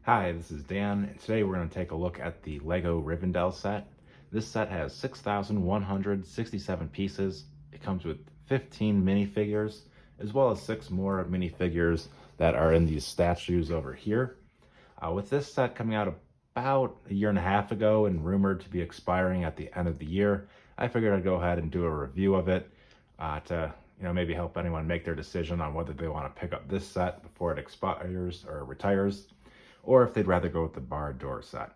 Hi, this is Dan, and today we're going to take a look at the Lego Rivendell set. This set has 6,167 pieces. It comes with 15 minifigures, as well as 6 more minifigures that are in these statues over here. With this set coming out about a year and a half ago and rumored to be expiring at the end of the year, I figured I'd go ahead and do a review of it to maybe help anyone make their decision on whether they want to pick up this set before it expires or retires, or if they'd rather go with the barred door set.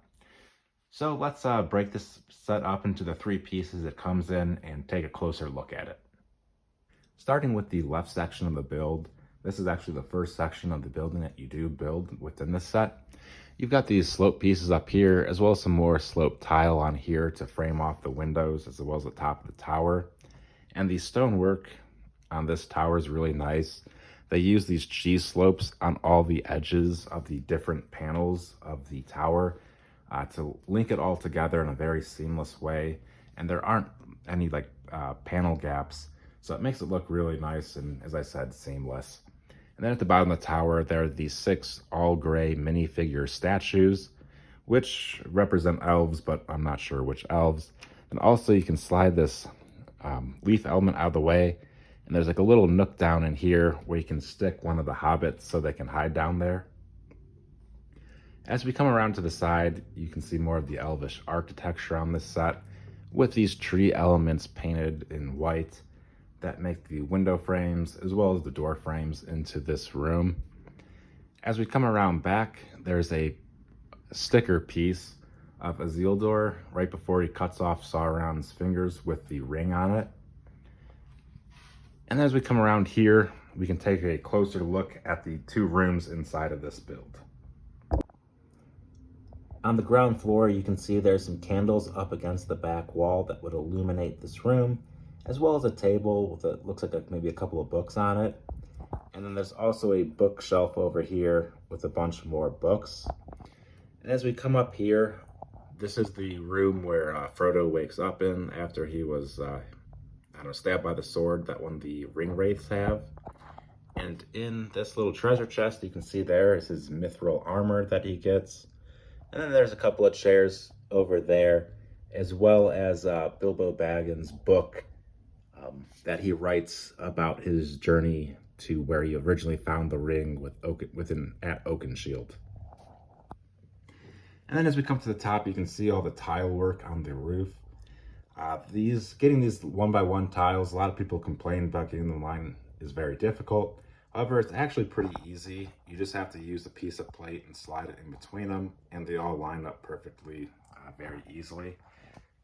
So let's break this set up into the 3 pieces it comes in and take a closer look at it. Starting with the left section of the build, this is actually the first section of the building that you do build within this set. You've got these slope pieces up here, as well as some more slope tile on here to frame off the windows, as well as the top of the tower. And the stonework on this tower is really nice. They use these cheese slopes on all the edges of the different panels of the tower to link it all together in a very seamless way. And there aren't any panel gaps, so it makes it look really nice and, as I said, seamless. And then at the bottom of the tower, there are these 6 all gray minifigure statues, which represent elves, but I'm not sure which elves. And also you can slide this leaf element out of the way, and there's like a little nook down in here where you can stick one of the hobbits so they can hide down there. As we come around to the side, you can see more of the elvish architecture on this set with these tree elements painted in white that make the window frames as well as the door frames into this room. As we come around back, there's a sticker piece of Isildur right before he cuts off Sauron's fingers with the ring on it. And as we come around here, we can take a closer look at the 2 rooms inside of this build. On the ground floor, you can see there's some candles up against the back wall that would illuminate this room, as well as a table with looks like maybe a couple of books on it. And then there's also a bookshelf over here with a bunch more books. And as we come up here, this is the room where Frodo wakes up in after he was stabbed by the sword that one of the ring wraiths have. And in this little treasure chest, you can see there is his mithril armor that he gets. And then there's a couple of chairs over there, as well as Bilbo Baggins' book that he writes about his journey to where he originally found the ring at Oakenshield. And then as we come to the top, you can see all the tile work on the roof. Getting these 1x1 tiles, a lot of people complain about getting them lined is very difficult. However, it's actually pretty easy. You just have to use a piece of plate and slide it in between them, and they all line up perfectly, very easily.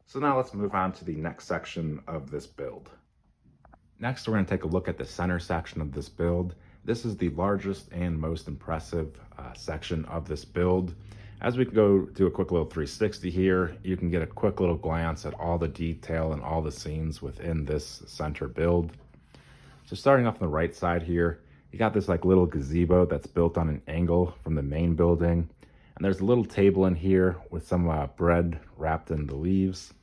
So now let's move on to the next section of this build. Next, we're going to take a look at the center section of this build. This is the largest and most impressive section of this build. As we go do a quick little 360 here, you can get a quick little glance at all the detail and all the scenes within this center build. So starting off on the right side here, you got this little gazebo that's built on an angle from the main building. And there's a little table in here with some bread wrapped in the leaves.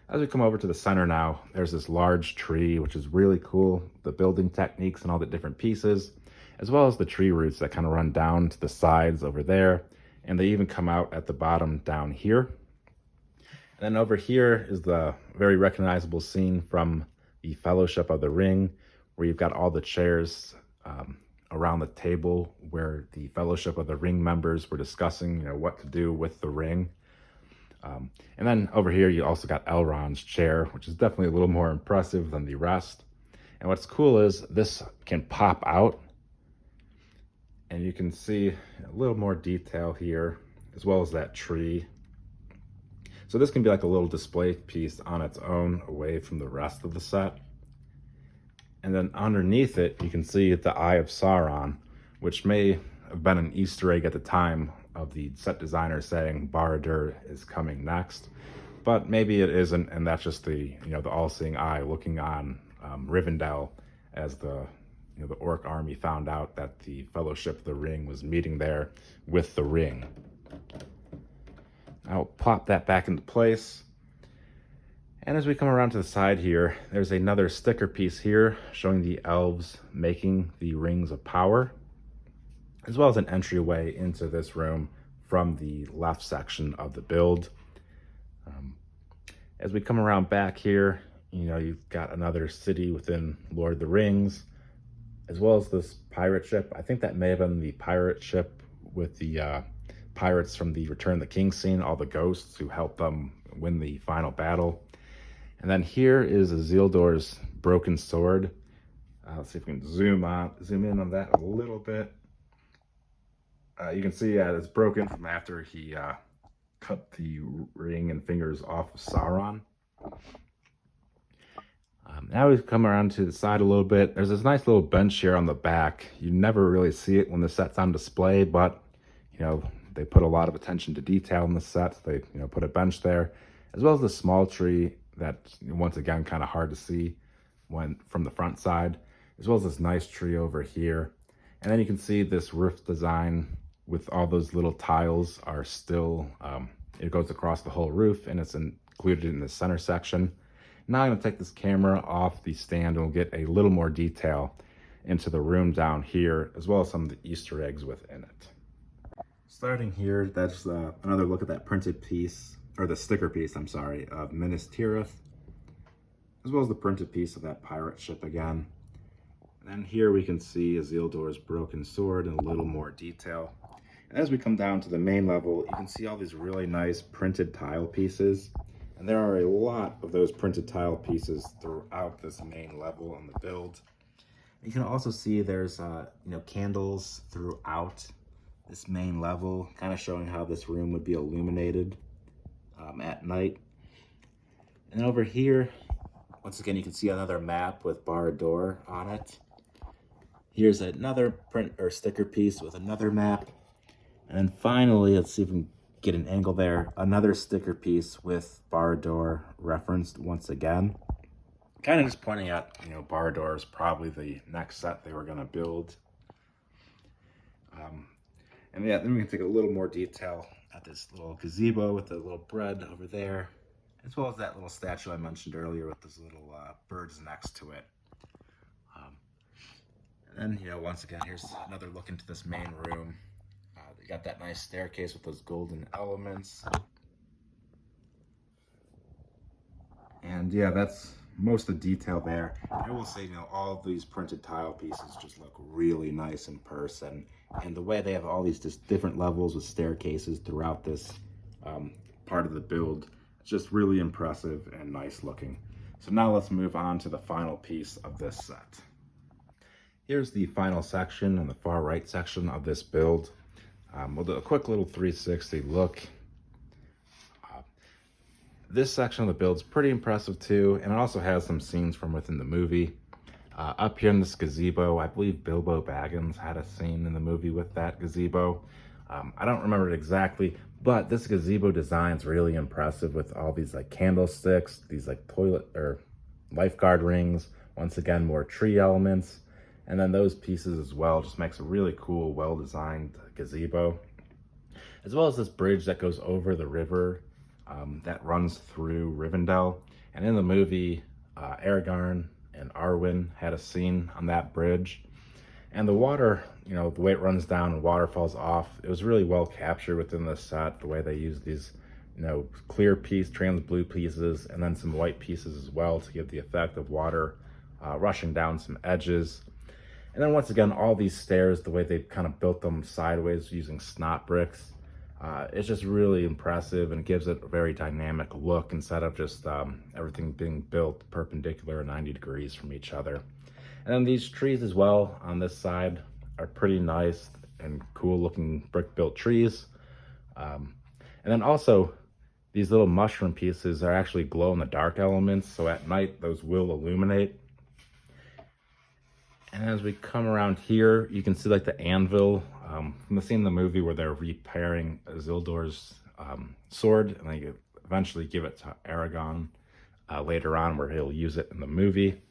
As we come over to the center now, there's this large tree, which is really cool. The building techniques and all the different pieces, as well as the tree roots that kind of run down to the sides over there. And they even come out at the bottom down here. And then over here is the very recognizable scene from the Fellowship of the Ring, where you've got all the chairs around the table where the Fellowship of the Ring members were discussing, what to do with the ring. And then over here, you also got Elrond's chair, which is definitely a little more impressive than the rest. And what's cool is this can pop out, and you can see a little more detail here, as well as that tree. So this can be like a little display piece on its own, away from the rest of the set. And then underneath it, you can see the Eye of Sauron, which may have been an Easter egg at the time of the set designer saying Barad-dûr is coming next. But maybe it isn't, and that's just the all-seeing eye looking on Rivendell as the orc army found out that the Fellowship of the Ring was meeting there with the ring. I'll pop that back into place. And as we come around to the side here, there's another sticker piece here showing the elves making the rings of power, as well as an entryway into this room from the left section of the build. As we come around back here, you've got another city within Lord of the Rings, as well as this pirate ship. I think that may have been the pirate ship with the pirates from the Return of the King scene, all the ghosts who helped them win the final battle. And then here is Isildur's broken sword. Let's see if we can zoom in on that a little bit. You can see it's broken from after he cut the ring and fingers off of Sauron. Now we've come around to the side a little bit. There's this nice little bench here on the back. You never really see it when the set's on display, but they put a lot of attention to detail in the set. They put a bench there, as well as the small tree that once again kind of hard to see when from the front side, as well as this nice tree over here. And then you can see this roof design with all those little tiles are still, it goes across the whole roof, and it's included in the center section. Now I'm going to take this camera off the stand and we'll get a little more detail into the room down here, as well as some of the Easter eggs within it. Starting here, that's another look at that printed piece, or the sticker piece, I'm sorry, of Minas Tirith, as well as the printed piece of that pirate ship again. And here we can see Isildur's broken sword in a little more detail. And as we come down to the main level, you can see all these really nice printed tile pieces. And there are a lot of those printed tile pieces throughout this main level in the build. You can also see there's candles throughout this main level, kind of showing how this room would be illuminated at night. And over here, once again, you can see another map with Barad-dûr on it. Here's another print or sticker piece with another map. And then finally, let's see if we can get an angle there. Another sticker piece with Barad-dûr referenced once again. Kind of just pointing out, Barad-dûr is probably the next set they were going to build. And yeah, then we can take a little more detail at this little gazebo with the little bread over there, as well as that little statue I mentioned earlier with those little birds next to it. And then, once again, here's another look into this main room. You got that nice staircase with those golden elements. And yeah, that's most of the detail there. I will say, all of these printed tile pieces just look really nice in person. And the way they have all these just different levels with staircases throughout this part of the build, it's just really impressive and nice looking. So now let's move on to the final piece of this set. Here's the final section and the far right section of this build. We'll do a quick little 360 look. This section of the build is pretty impressive too, and it also has some scenes from within the movie. Up here in this gazebo, I believe Bilbo Baggins had a scene in the movie with that gazebo. I don't remember it exactly, but this gazebo design is really impressive with all these candlesticks, these toilet or lifeguard rings, once again more tree elements, and then those pieces as well just makes a really cool, well-designed gazebo, as well as this bridge that goes over the river that runs through Rivendell. And in the movie, Aragorn and Arwen had a scene on that bridge, and the water, the way it runs down and water falls off, it was really well captured within the set, the way they used these clear piece, trans blue pieces, and then some white pieces as well to give the effect of water rushing down some edges. And then once again, all these stairs, the way they kind of built them sideways using snot bricks, it's just really impressive and gives it a very dynamic look instead of just everything being built perpendicular 90 degrees from each other. And then these trees as well on this side are pretty nice and cool looking brick built trees. And then also these little mushroom pieces are actually glow in the dark elements, so at night those will illuminate. And as we come around here, you can see the anvil from the scene in the movie where they're repairing Isildur's sword, and they eventually give it to Aragorn later on, where he'll use it in the movie.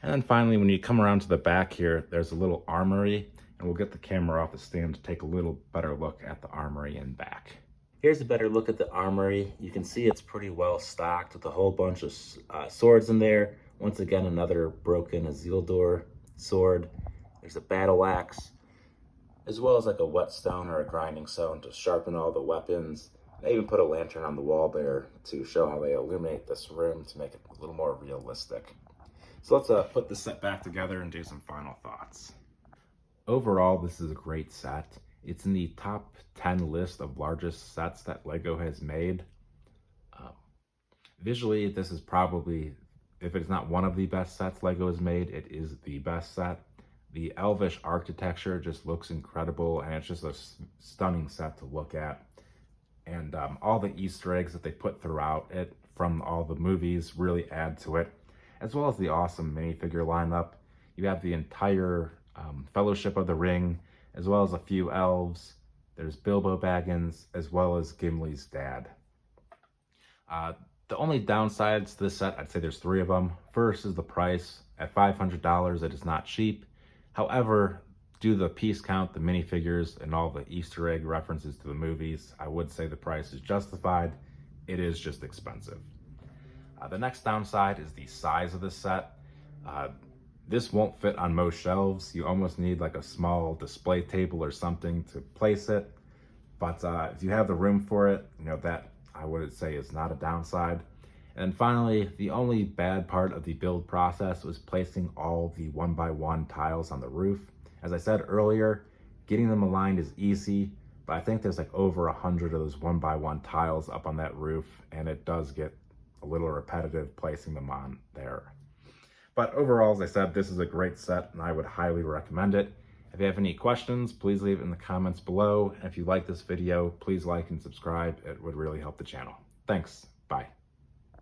And then finally, when you come around to the back here, there's a little armory, and we'll get the camera off the stand to take a little better look at the armory in back. Here's a better look at the armory. You can see it's pretty well stocked with a whole bunch of swords in there. Once again, another broken Isildur sword. There's a battle axe, as well as like a whetstone or a grinding stone to sharpen all the weapons. I even put a lantern on the wall there to show how they illuminate this room to make it a little more realistic. So let's put this set back together and do some final thoughts. Overall, this is a great set. It's in the top 10 list of largest sets that Lego has made. Visually, this is probably, if it's not one of the best sets Lego has made, it is the best set. The elvish architecture just looks incredible, and it's just a stunning set to look at. And all the Easter eggs that they put throughout it from all the movies really add to it, as well as the awesome minifigure lineup. You have the entire Fellowship of the Ring, as well as a few elves. There's Bilbo Baggins, as well as Gimli's dad. The only downsides to this set, I'd say there's 3 of them. First is the price. At $500, it is not cheap. However, due to the piece count, the minifigures, and all the Easter egg references to the movies, I would say the price is justified. It is just expensive. The next downside is the size of this set. This won't fit on most shelves. You almost need like a small display table or something to place it. But if you have the room for it, that I would say is not a downside. And finally, the only bad part of the build process was placing all the 1x1 tiles on the roof. As I said earlier, getting them aligned is easy, but I think there's like over 100 of those 1x1 tiles up on that roof, and it does get a little repetitive placing them on there. But overall, as I said, this is a great set, and I would highly recommend it. If you have any questions, please leave it in the comments below. And if you like this video, please like and subscribe. It would really help the channel. Thanks. Bye.